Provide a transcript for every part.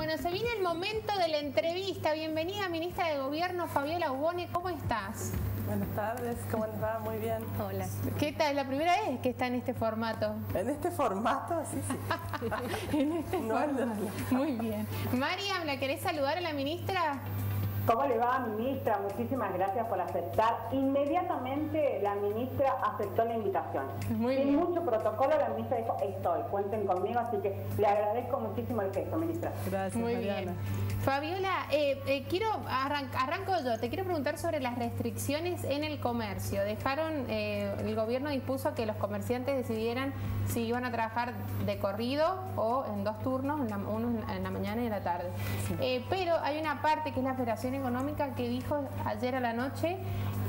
Bueno, se viene el momento de la entrevista. Bienvenida, ministra de Gobierno, Fabiola Ubone. ¿Cómo estás? Buenas tardes, ¿cómo les va? Muy bien. Hola. ¿Qué tal? ¿La primera vez que está en este formato? ¿En este formato? Sí, sí. En este formato. Muy bien. Mariam, ¿la querés saludar a la ministra? ¿Cómo le va, ministra? Muchísimas gracias por aceptar. Inmediatamente la ministra aceptó la invitación. Muy Sin bien. mucho protocolo, la ministra dijo, estoy, cuenten conmigo, así que le agradezco muchísimo el gesto, ministra. Gracias, Muy Mariana. bien. Fabiola, arranco yo. Te quiero preguntar sobre las restricciones en el comercio. El gobierno dispuso que los comerciantes decidieran si iban a trabajar de corrido o en dos turnos, uno en la mañana y en la tarde. Sí. Pero hay una parte que es la Federación Económica que dijo ayer a la noche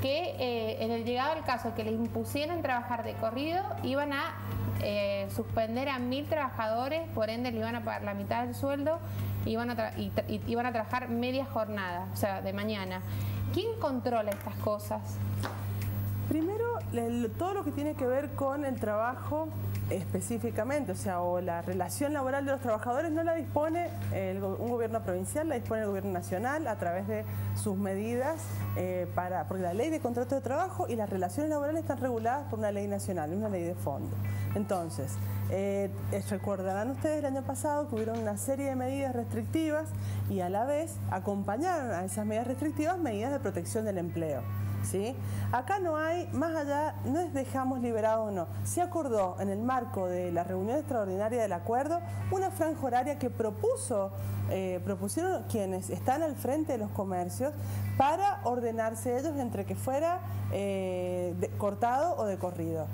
que en el llegado al caso que les impusieran trabajar de corrido iban a suspender a 1000 trabajadores, por ende le iban a pagar la mitad del sueldo y iban a trabajar media jornada, o sea, de mañana. ¿Quién controla estas cosas? Primero, todo lo que tiene que ver con el trabajo específicamente, o sea, o la relación laboral de los trabajadores no la dispone un gobierno provincial, la dispone el gobierno nacional a través de sus medidas, porque la ley de contrato de trabajo y las relaciones laborales están reguladas por una ley nacional, una ley de fondo. Entonces, recordarán ustedes el año pasado que hubieron una serie de medidas restrictivas y a la vez acompañaron a esas medidas restrictivas medidas de protección del empleo. ¿Sí? Acá no hay, más allá, no es dejamos liberado o no. Se acordó en el marco de la reunión extraordinaria del acuerdo una franja horaria que propusieron quienes están al frente de los comercios para ordenarse ellos entre que fuera cortado o de corrido.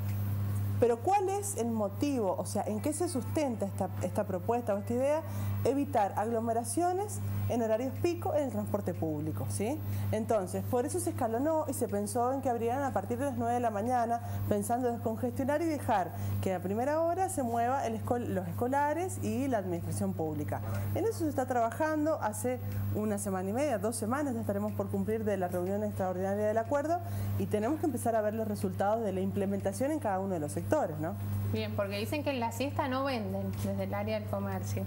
Pero ¿cuál es el motivo? O sea, ¿en qué se sustenta esta propuesta o esta idea? Evitar aglomeraciones en horarios pico en el transporte público, ¿sí? Entonces, por eso se escalonó y se pensó en que abrieran a partir de las 9 de la mañana, pensando descongestionar y dejar que a primera hora se mueva los escolares y la administración pública. En eso se está trabajando hace una semana y media, 2 semanas, ya estaremos por cumplir de la reunión extraordinaria del acuerdo y tenemos que empezar a ver los resultados de la implementación en cada uno de los sectores, ¿no? Bien, porque dicen que en la siesta no venden desde el área del comercio.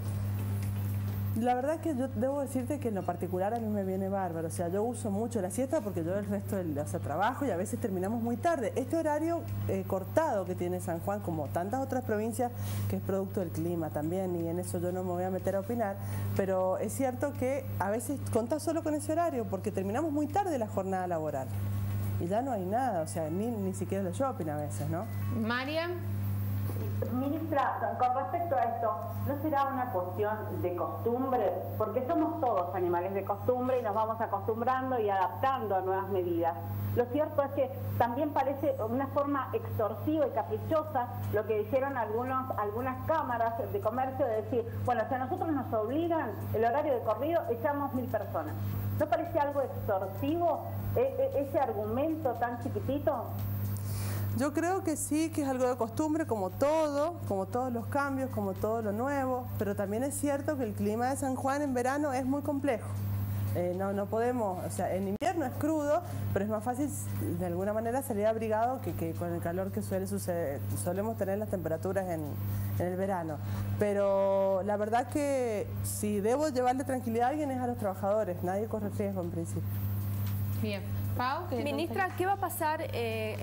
La verdad es que yo debo decirte que en lo particular a mí me viene bárbaro. O sea, yo uso mucho la siesta porque yo el resto trabajo y a veces terminamos muy tarde. Este horario cortado que tiene San Juan, como tantas otras provincias, que es producto del clima también, y en eso yo no me voy a meter a opinar, pero es cierto que a veces contás solo con ese horario porque terminamos muy tarde la jornada laboral. Y ya no hay nada, o sea, ni siquiera los shopping a veces, ¿no? Mariam. Ministra, con respecto a esto, ¿no será una cuestión de costumbre? Porque somos todos animales de costumbre y nos vamos acostumbrando y adaptando a nuevas medidas. Lo cierto es que también parece una forma extorsiva y caprichosa lo que dijeron algunas cámaras de comercio de decir, bueno, si a nosotros nos obligan el horario de corrido, echamos 1000 personas. ¿No parece algo extorsivo ese argumento tan chiquitito? Yo creo que sí, que es algo de costumbre, como todos los cambios, como todo lo nuevo, pero también es cierto que el clima de San Juan en verano es muy complejo. No podemos, o sea, en invierno es crudo, pero es más fácil de alguna manera salir abrigado que con el calor que suele suceder, solemos tener las temperaturas en el verano. Pero la verdad que si debo llevarle tranquilidad a alguien es a los trabajadores, nadie corre riesgo en principio. Bien. Pau, Ministra, ¿qué va a pasar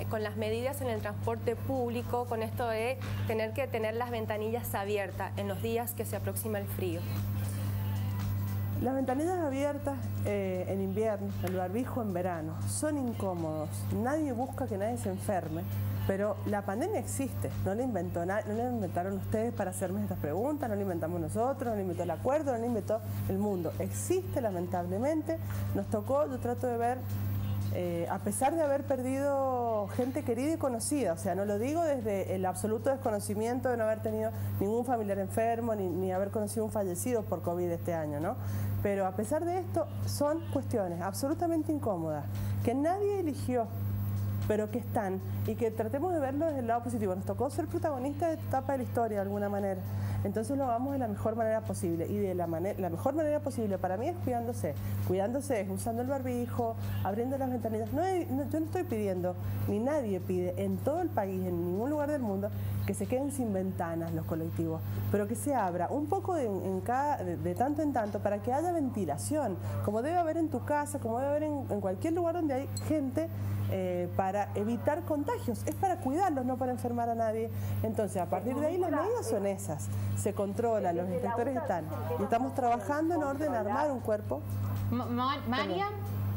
con las medidas en el transporte público, con esto de tener que tener las ventanillas abiertas en los días que se aproxima el frío? Las ventanillas abiertas en invierno, el barbijo en verano, son incómodos. Nadie busca que nadie se enferme, pero la pandemia existe. No la inventaron ustedes para hacerme estas preguntas, no la inventamos nosotros, no la inventó el acuerdo, no la inventó el mundo. Existe lamentablemente, nos tocó, yo trato de ver, a pesar de haber perdido gente querida y conocida, o sea, no lo digo desde el absoluto desconocimiento de no haber tenido ningún familiar enfermo ni haber conocido un fallecido por COVID este año, ¿no? Pero a pesar de esto, son cuestiones absolutamente incómodas, que nadie eligió, pero que están, y que tratemos de verlo desde el lado positivo. Nos tocó ser protagonistas de esta etapa de la historia de alguna manera. entonces lo hagamos de la mejor manera posible. Y de la mejor manera posible para mí es cuidándose. Cuidándose es usando el barbijo, abriendo las ventanillas. Yo no estoy pidiendo, ni nadie pide en todo el país, en ningún lugar del mundo, que se queden sin ventanas los colectivos, pero que se abra un poco de tanto en tanto para que haya ventilación, como debe haber en tu casa, como debe haber en cualquier lugar donde hay gente, para evitar contagios. Es para cuidarlos, no para enfermar a nadie. Entonces, a partir de ahí las medidas son esas. Se controla, los inspectores están. Y estamos trabajando en orden a armar un cuerpo. María.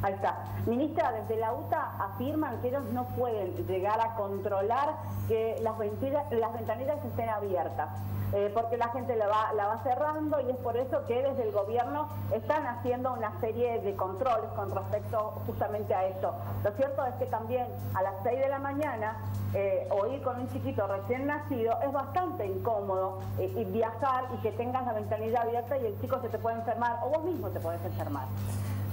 Ahí está. Ministra, desde la UTA afirman que ellos no pueden llegar a controlar que las ventanillas estén abiertas, porque la gente la va cerrando, y es por eso que desde el gobierno están haciendo una serie de controles con respecto justamente a esto. Lo cierto es que también a las 6 de la mañana, o ir con un chiquito recién nacido, es bastante incómodo y viajar y que tengas la ventanilla abierta y el chico se te puede enfermar, o vos mismo te podés enfermar.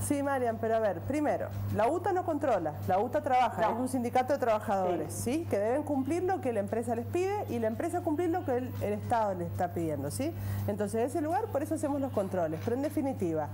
Sí, Marian, pero a ver, primero, la UTA no controla, la UTA trabaja, es un sindicato de trabajadores, ¿sí? Que deben cumplir lo que la empresa les pide y la empresa cumplir lo que el Estado les está pidiendo, ¿sí? Entonces, en ese lugar, por eso hacemos los controles, pero en definitiva,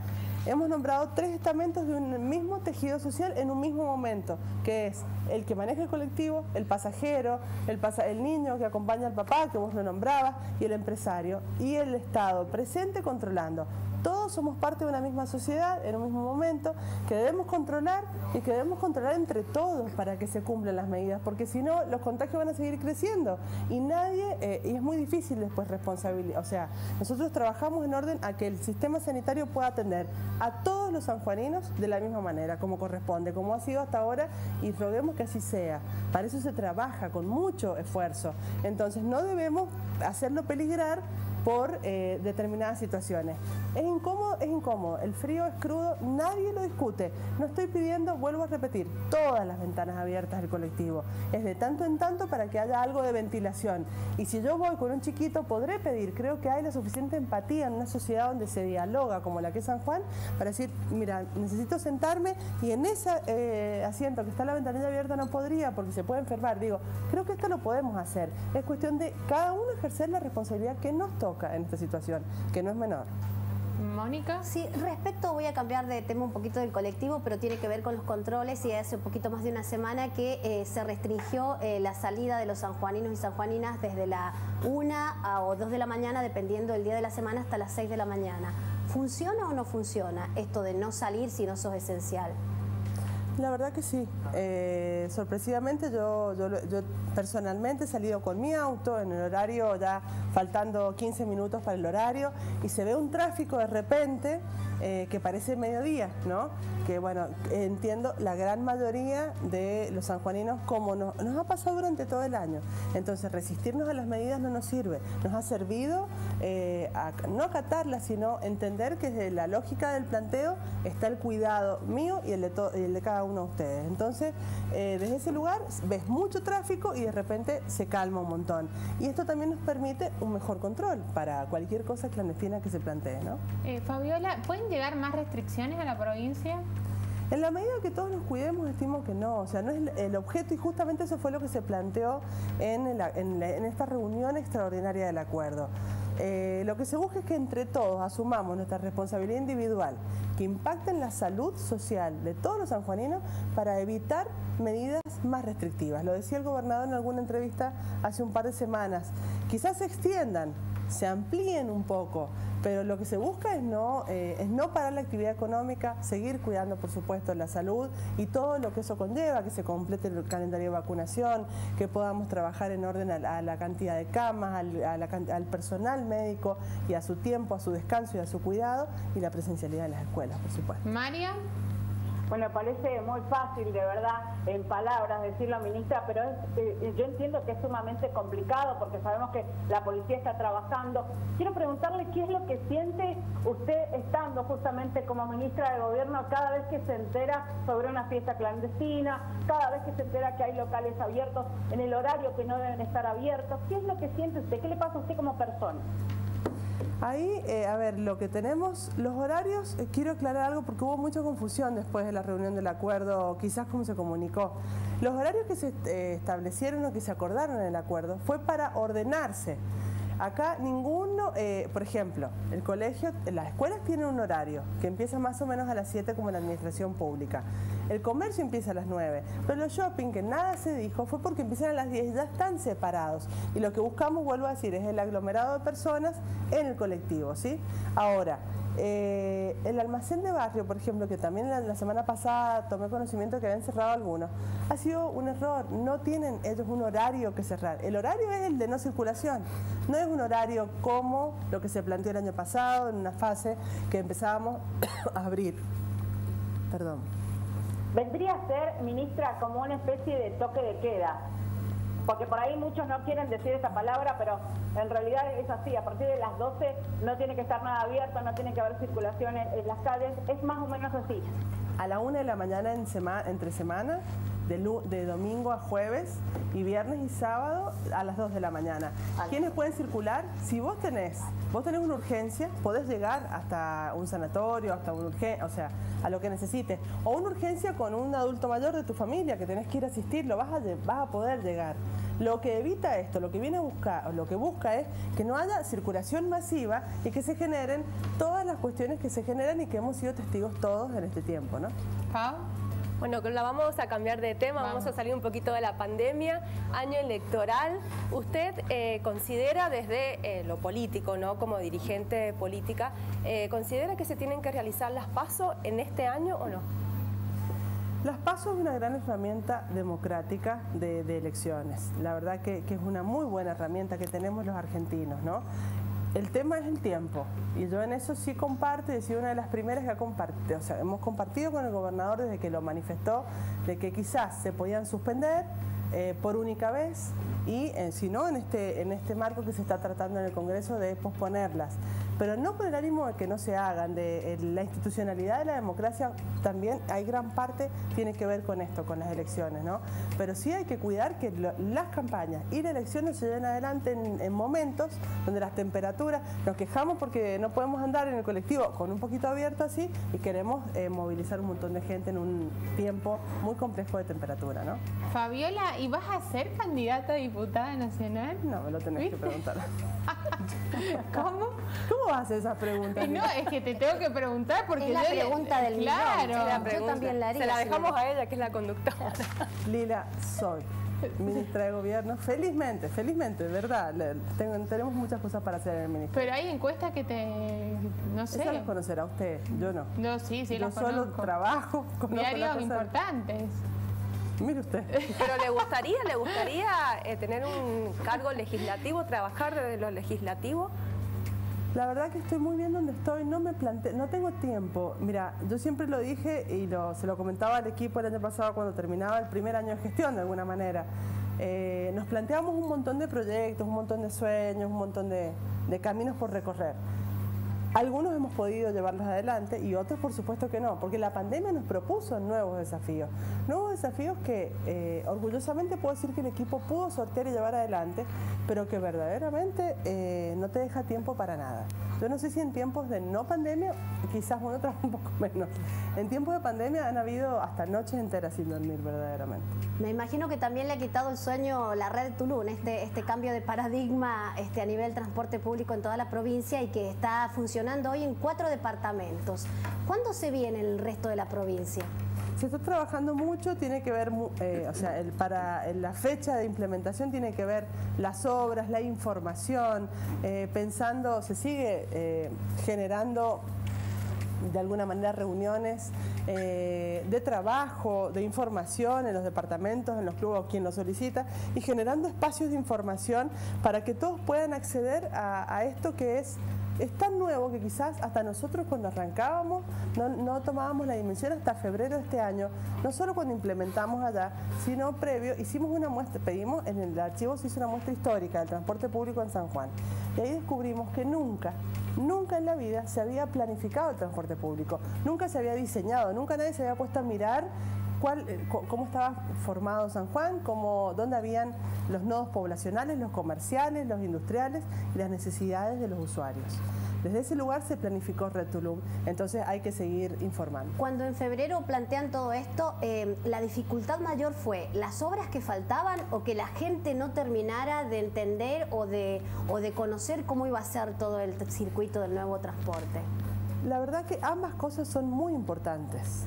hemos nombrado 3 estamentos de un mismo tejido social en un mismo momento, que es el que maneja el colectivo, el pasajero, el niño que acompaña al papá, que vos lo nombrabas, y el empresario, y el Estado presente controlando. Todos somos parte de una misma sociedad en un mismo momento que debemos controlar y que debemos controlar entre todos para que se cumplan las medidas, porque si no los contagios van a seguir creciendo y nadie, y es muy difícil después responsabilizar. O sea, nosotros trabajamos en orden a que el sistema sanitario pueda atender a todos los sanjuaninos de la misma manera, como corresponde, como ha sido hasta ahora, y roguemos que así sea. Para eso se trabaja con mucho esfuerzo. Entonces no debemos hacerlo peligrar por determinadas situaciones. Es incómodo, el frío es crudo, nadie lo discute. No estoy pidiendo, vuelvo a repetir, todas las ventanas abiertas del colectivo. Es de tanto en tanto para que haya algo de ventilación. Y si yo voy con un chiquito, podré pedir, creo que hay la suficiente empatía en una sociedad donde se dialoga, como la que es San Juan, para decir, mira, necesito sentarme y en ese asiento que está la ventanilla abierta no podría porque se puede enfermar. Digo, creo que esto lo podemos hacer. Es cuestión de cada uno ejercer la responsabilidad que nos toca en esta situación, que no es menor. Mónica. Sí, voy a cambiar de tema un poquito del colectivo, pero tiene que ver con los controles, y hace un poquito más de una semana que se restringió la salida de los sanjuaninos y sanjuaninas desde la 1 o 2 de la mañana, dependiendo del día de la semana, hasta las 6 de la mañana. ¿Funciona o no funciona esto de no salir si no sos esencial? La verdad que sí. Sorpresivamente yo personalmente he salido con mi auto en el horario, ya faltando 15 minutos para el horario, y se ve un tráfico de repente que parece mediodía, ¿no? Que bueno, entiendo la gran mayoría de los sanjuaninos, como nos ha pasado durante todo el año. Entonces resistirnos a las medidas no nos sirve. Nos ha servido no acatarlas, sino entender que desde la lógica del planteo está el cuidado mío y el de cada uno de ustedes. Entonces, desde ese lugar ves mucho tráfico y de repente se calma un montón. Y esto también nos permite un mejor control para cualquier cosa clandestina que se plantee, ¿no? Fabiola, ¿pueden llegar más restricciones a la provincia? En la medida que todos nos cuidemos, estimo que no. O sea, no es el objeto, y justamente eso fue lo que se planteó en esta reunión extraordinaria del acuerdo. Lo que se busca es que entre todos asumamos nuestra responsabilidad individual que impacta en la salud social de todos los sanjuaninos para evitar medidas más restrictivas. Lo decía el gobernador en alguna entrevista hace un par de semanas. Quizás se extiendan, se amplíen un poco, pero lo que se busca es no parar la actividad económica, seguir cuidando, por supuesto, la salud y todo lo que eso conlleva, que se complete el calendario de vacunación, que podamos trabajar en orden a la cantidad de camas, al personal médico y a su tiempo, a su descanso y a su cuidado, y la presencialidad en las escuelas, por supuesto. María. Bueno, parece muy fácil, de verdad, en palabras decirlo, ministra, pero yo entiendo que es sumamente complicado porque sabemos que la policía está trabajando. Quiero preguntarle qué es lo que siente usted estando justamente como ministra de Gobierno cada vez que se entera sobre una fiesta clandestina, cada vez que se entera que hay locales abiertos en el horario que no deben estar abiertos. ¿Qué es lo que siente usted? ¿Qué le pasa a usted como persona? Ahí, a ver, lo que tenemos, los horarios, quiero aclarar algo porque hubo mucha confusión después de la reunión del acuerdo, quizás como se comunicó. Los horarios que se establecieron o que se acordaron en el acuerdo fue para ordenarse Acá ninguno, por ejemplo, el colegio, las escuelas tienen un horario que empieza más o menos a las 7 como en la administración pública. El comercio empieza a las 9, pero los shopping, que nada se dijo, fue porque empiezan a las 10 y ya están separados. Y lo que buscamos, vuelvo a decir, es el aglomerado de personas en el colectivo, ¿sí? Ahora, el almacén de barrio, por ejemplo, que también la semana pasada tomé conocimiento que habían cerrado algunos, ha sido un error. No tienen ellos un horario que cerrar. El horario es el de no circulación. No es un horario como lo que se planteó el año pasado, en una fase que empezábamos a abrir. Perdón. Vendría a ser, ministra, como una especie de toque de queda. Porque por ahí muchos no quieren decir esa palabra, pero en realidad es así. A partir de las 12 no tiene que estar nada abierto, no tiene que haber circulación en las calles. Es más o menos así. A la 1 de la mañana entre semana, de domingo a jueves, y viernes y sábado a las 2 de la mañana. ¿Quiénes pueden circular? Si vos tenés una urgencia, podés llegar hasta un sanatorio, hasta una urgencia, o sea, a lo que necesites. O una urgencia con un adulto mayor de tu familia que tenés que ir a asistirlo, vas a poder llegar. Lo que evita esto, lo que viene a buscar, o lo que busca es que no haya circulación masiva y que se generen todas las cuestiones que se generan y que hemos sido testigos todos en este tiempo, ¿no? ¿Pau? Bueno, la vamos a cambiar de tema, vamos a salir un poquito de la pandemia, año electoral. ¿Usted considera desde lo político, ¿no? Como dirigente política, considera que se tienen que realizar las PASO en este año o no? Las PASO es una gran herramienta democrática de elecciones. La verdad que es una muy buena herramienta que tenemos los argentinos, ¿no? El tema es el tiempo, y yo en eso sí comparto, y he sido una de las primeras que ha compartido, o sea, hemos compartido con el gobernador desde que lo manifestó, de que quizás se podían suspender por única vez, y si no, en este marco que se está tratando en el Congreso, de posponerlas. Pero no con el ánimo de que no se hagan, de la institucionalidad de la democracia también hay gran parte tiene que ver con esto, con las elecciones, ¿no? Pero sí hay que cuidar que las campañas y las elecciones se lleven adelante en momentos donde las temperaturas, nos quejamos porque no podemos andar en el colectivo con un poquito abierto así y queremos movilizar un montón de gente en un tiempo muy complejo de temperatura, ¿no? Fabiola, ¿y vas a ser candidata a diputada nacional? No, me lo tenés que preguntar. ¿Cómo? ¿Cómo vas a hacer esas preguntas? No, es que te tengo que preguntar porque es la pregunta del millón. Claro. Yo también la haría. Se la dejamos a ella, que es la conductora. Lila, soy ministra de Gobierno. Felizmente, de verdad. Tenemos muchas cosas para hacer en el ministerio. Pero hay encuestas que no sé. Esa las conocerá usted, yo no. No, sí, yo las solo conozco. Trabajo, conozco diarios importantes. Mire usted. Pero ¿le gustaría tener un cargo legislativo, trabajar desde lo legislativo? La verdad que estoy muy bien donde estoy, no tengo tiempo. Mira, yo siempre lo dije y se lo comentaba al equipo el año pasado cuando terminaba el primer año de gestión de alguna manera. Nos planteamos un montón de proyectos, un montón de sueños, un montón de caminos por recorrer. Algunos hemos podido llevarlos adelante y otros por supuesto que no, porque la pandemia nos propuso nuevos desafíos que orgullosamente puedo decir que el equipo pudo sortear y llevar adelante, pero que verdaderamente no te deja tiempo para nada. Yo no sé si en tiempos de no pandemia, quizás uno trabaja un poco menos. En tiempos de pandemia han habido hasta noches enteras sin dormir verdaderamente. Me imagino que también le ha quitado el sueño la red de Tulum, este cambio de paradigma a nivel transporte público en toda la provincia y que está funcionando hoy en 4 departamentos. ¿Cuándo se viene el resto de la provincia? Se está trabajando mucho, tiene que ver, para la fecha de implementación tiene que ver las obras, la información, se sigue generando de alguna manera reuniones de trabajo, de información en los departamentos, en los clubes, quien lo solicita, y generando espacios de información para que todos puedan acceder a esto que es tan nuevo que quizás hasta nosotros cuando arrancábamos no tomábamos la dimensión hasta febrero de este año, no solo cuando implementamos allá, sino previo, hicimos una muestra, en el archivo se hizo una muestra histórica del transporte público en San Juan, y ahí descubrimos que nunca en la vida se había planificado el transporte público, nunca se había diseñado, nunca nadie se había puesto a mirar cómo estaba formado San Juan, dónde habían los nodos poblacionales, los comerciales, los industriales y las necesidades de los usuarios. Desde ese lugar se planificó Red Tulum, entonces hay que seguir informando. Cuando en febrero plantean todo esto, la dificultad mayor fue las obras que faltaban o que la gente no terminara de entender o de conocer cómo iba a ser todo el circuito del nuevo transporte. La verdad que ambas cosas son muy importantes,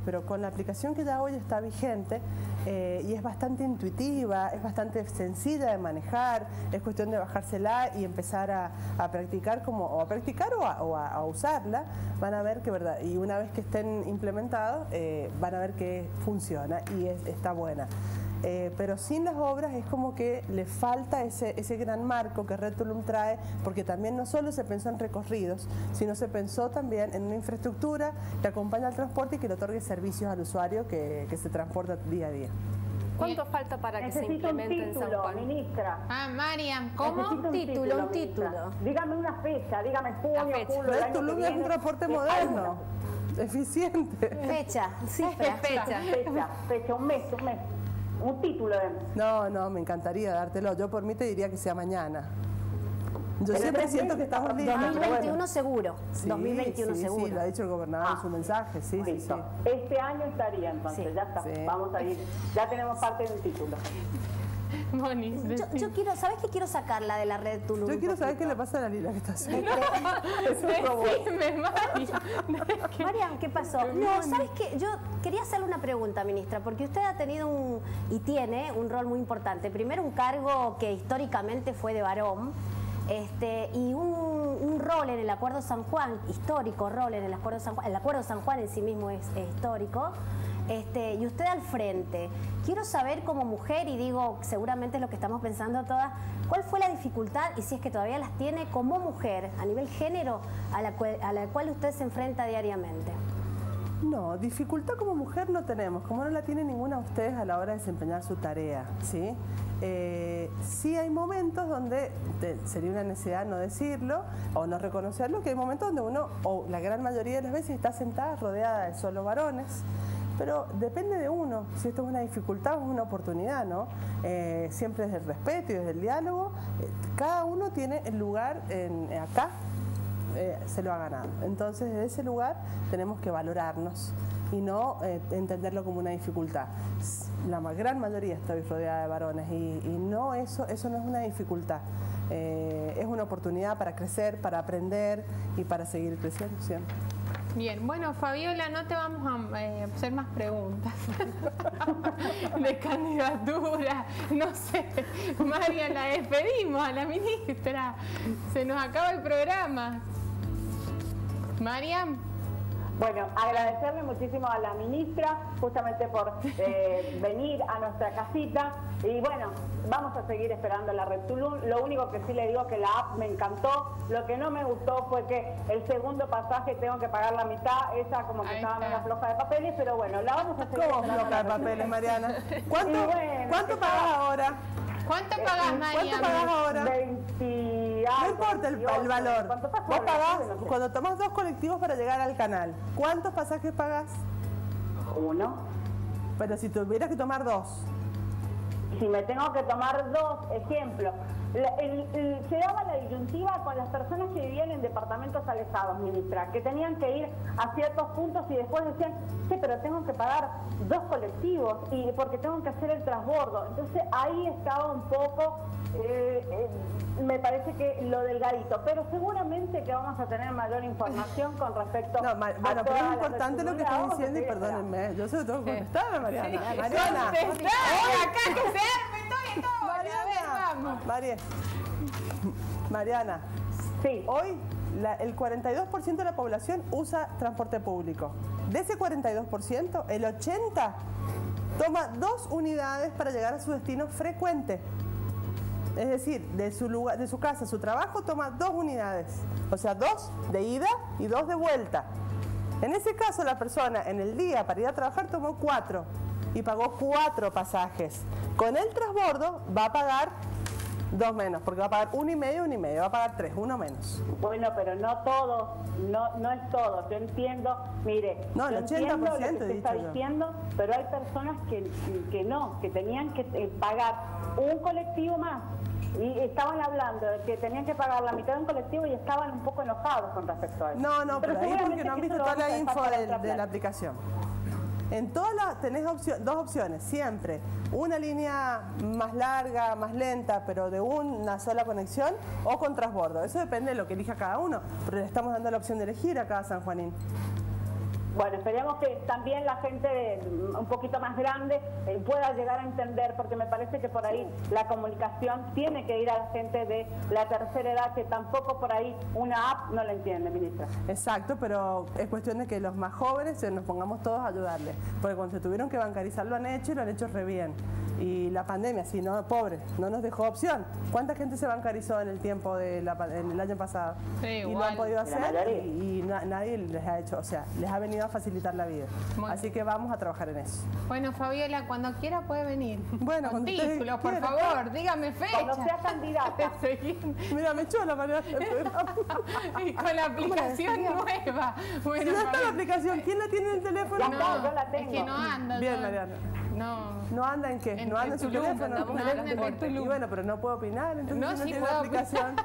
pero con la aplicación que ya hoy está vigente y es bastante intuitiva, es bastante sencilla de manejar, es cuestión de bajársela y empezar a practicar o a usarla, van a ver que verdad, y una vez que estén implementados van a ver que funciona y está buena. Pero sin las obras es como que le falta ese gran marco que Red Tulum trae, porque también no solo se pensó en recorridos, sino se pensó también en una infraestructura que acompaña al transporte y que le otorgue servicios al usuario que se transporta día a día. ¿Cuánto falta para que se implemente en San Juan? Ministra. Mariam, ¿cómo? Un título. Dígame una fecha, dígame junio, julio. Red Tulum es un transporte moderno, eficiente. Fecha, Fecha, un mes. Un título. No, me encantaría dártelo. Yo por mí te diría que sea mañana. Yo siempre siento que estamos listos. 2021 seguro. Sí, 2021 seguro. Sí, lo ha dicho el gobernador en su mensaje. Sí. Este año estaría entonces, ya está. Sí. Vamos a ir. Ya tenemos parte del título. Yo quiero, ¿sabes qué quiero sacarla de la Red Tulum? Yo quiero saber qué le pasa a la Lila que está haciendo. Mariam, ¿qué pasó? No, ¿sabes qué? Yo quería hacerle una pregunta, ministra, porque usted ha tenido y tiene un rol muy importante. Primero, un cargo que históricamente fue de varón, y un rol en el Acuerdo San Juan, histórico rol en el Acuerdo San Juan. El Acuerdo San Juan en sí mismo es histórico. Y usted al frente. Quiero saber como mujer, y digo, seguramente es lo que estamos pensando todas, ¿cuál fue la dificultad, y si es que todavía las tiene, como mujer, a nivel género, a la cual usted se enfrenta diariamente? No, dificultad como mujer no tenemos, como no la tiene ninguna de ustedes a la hora de desempeñar su tarea, ¿sí? Sí hay momentos donde sería una necesidad no decirlo o no reconocerlo, que hay momentos donde uno, o la gran mayoría de las veces, está sentada rodeada de solo varones. Pero depende de uno, si esto es una dificultad o es una oportunidad, ¿no? Siempre desde el respeto y desde el diálogo, cada uno tiene el lugar acá, se lo ha ganado. Entonces, desde ese lugar tenemos que valorarnos y no entenderlo como una dificultad. La gran mayoría estoy rodeada de varones y no, eso no es una dificultad. Es una oportunidad para crecer, para aprender y para seguir creciendo siempre. Bien, bueno, Fabiola, no te vamos a hacer más preguntas de candidatura, no sé. María, la despedimos a la ministra, se nos acaba el programa. Mariam. Bueno, agradecerle muchísimo a la ministra justamente por venir a nuestra casita y bueno, vamos a seguir esperando la Red Tulum. Lo único que sí le digo que la app me encantó, lo que no me gustó fue que el segundo pasaje tengo que pagar la mitad, esa como que estaba medio floja de papeles, pero bueno, la vamos a seguir. ¿Cómo floja de papeles, Mariana? ¿Cuánto pagas ahora? ¿Cuánto pagas, María? ¿Cuánto pagas ahora? 20 No importa el valor. Vos pagás, cuando tomás 2 colectivos para llegar al canal, ¿cuántos pasajes pagás? 1. Pero si tuvieras que tomar 2. Si me tengo que tomar 2, ejemplo, se daba la disyuntiva con las personas que vivían en departamentos alejados, ministra, que tenían que ir a ciertos puntos y después decían, sí, pero tengo que pagar 2 colectivos y porque tengo que hacer el transbordo. Entonces ahí estaba un poco, me parece que lo delgadito, pero seguramente que vamos a tener mayor información con respecto a bueno, pero es importante lo que estás diciendo y perdónenme, yo se lo tengo que contestar, Mariana. Sí. Mariana. Acá que se arme todo. Mariana. Mariana. Sí. Hoy el 42% de la población usa transporte público. De ese 42%, el 80% toma 2 unidades para llegar a su destino frecuente. Es decir, de su casa a su trabajo toma 2 unidades. O sea, 2 de ida y 2 de vuelta. En ese caso, la persona en el día para ir a trabajar tomó 4 y pagó 4 pasajes. Con el transbordo va a pagar 2 menos, porque va a pagar 1 y medio, va a pagar 3, 1 menos. Bueno, pero no todos, no es todo. Yo entiendo, mire, no, el 80% lo que usted está diciendo, pero hay personas que no, que tenían que pagar un colectivo más. Y estaban hablando de que tenían que pagar la mitad de un colectivo y estaban un poco enojados con respecto a eso. No, pero ahí porque no han visto toda la info de la aplicación. aplicación. En todas las tenés dos opciones, siempre. Una línea más larga, más lenta, pero de una sola conexión, o con transbordo. Eso depende de lo que elija cada uno, pero le estamos dando la opción de elegir a cada sanjuanín. Bueno, esperemos que también la gente un poquito más grande pueda llegar a entender, porque me parece que por ahí la comunicación tiene que ir a la gente de la tercera edad, que tampoco por ahí una app no la entiende, ministra. Exacto, pero es cuestión de que los más jóvenes nos pongamos todos a ayudarles, porque cuando se tuvieron que bancarizar lo han hecho y lo han hecho re bien. Y la pandemia, sí, no, pobre, no nos dejó opción. ¿Cuánta gente se bancarizó en el tiempo en el año pasado? Sí, y igual. lo han podido hacer y nadie les ha hecho, o sea, les ha venido a facilitar la vida. Bueno. Así que vamos a trabajar en eso. Bueno, Fabiola, cuando quiera puede venir. Bueno, con cuando ustedes títulos, por quieran. favor, dígame fecha. Cuando sea candidata. Mira, me echó la manera del programa. Y con la aplicación nueva. Bueno, Si no está la Fabiola. aplicación, ¿quién la tiene en el teléfono? Ya está, yo la Es tengo. que no anda. Bien, no. Mariana. No. ¿No anda en qué? En ¿No anda en su Tulum, teléfono? andamos No hablando anda en Tulum. Y bueno, pero no puedo opinar, entonces No, no sí tiene puedo la aplicación.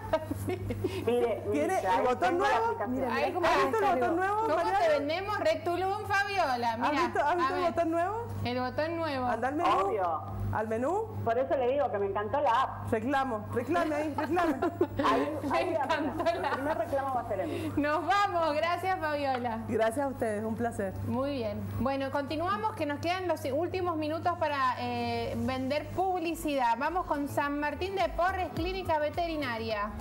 Mire, ¿Tiene ministra, el ahí botón tengo la nuevo? aplicación. Mira, Ahí ¿has visto el botón nuevo, ¿Cómo Mariana? te vendemos Red Tulum, Fabiola? Mira, ¿Has visto a el ver, botón nuevo? el botón nuevo. Anda al menú. Obvio. Al menú, Por eso le digo que me encantó la app. reclame ahí, reclame. Ahí Me la encantó reclamo. El primer reclamo va a ser el mío. Nos vamos, gracias Fabiola. Gracias a ustedes, un placer. Muy bien. Bueno, continuamos, que nos quedan los últimos minutos para vender publicidad. Vamos con San Martín de Porres, Clínica Veterinaria.